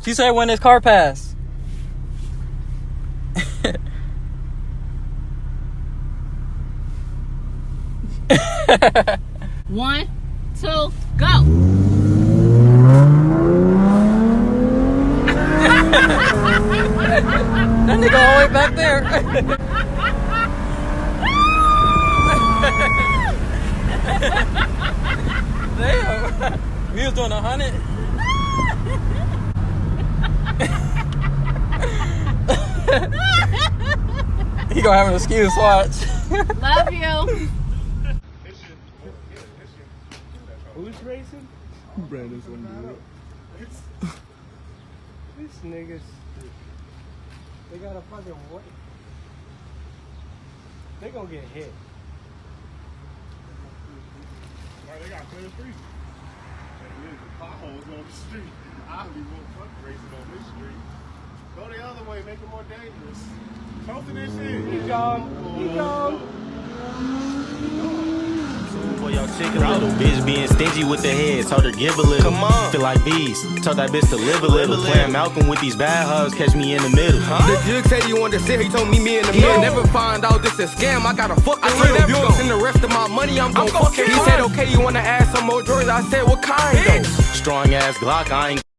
She said when this car passed. One, two, go. That nigga all the way back there. Damn. We was doing 100. He gonna have an excuse, watch. Love you. Who's racing? Brandon's gonna do it. These niggas, they got a fucking what? They gonna get hit. Right, they got clear streets. And there's the potholes on the street. I don't even want fuck racing on this street. Go the other way, make it more dangerous. Close to this shit. He gone. He gone. For your chick, a little bitch being stingy with the head. Told her give a little. Come on. Feel like bees. Told that bitch to live a little. Playing Malcolm with these bad hugs. Catch me in the middle. The jig said he wanted to sit. He told me in the middle. Never find out this a scam. I gotta fuck with him. You send the rest of my money. I'm gon' fuck him. He said, okay, you wanna add some more drawers? I said, what kind though? Strong ass Glock. I ain't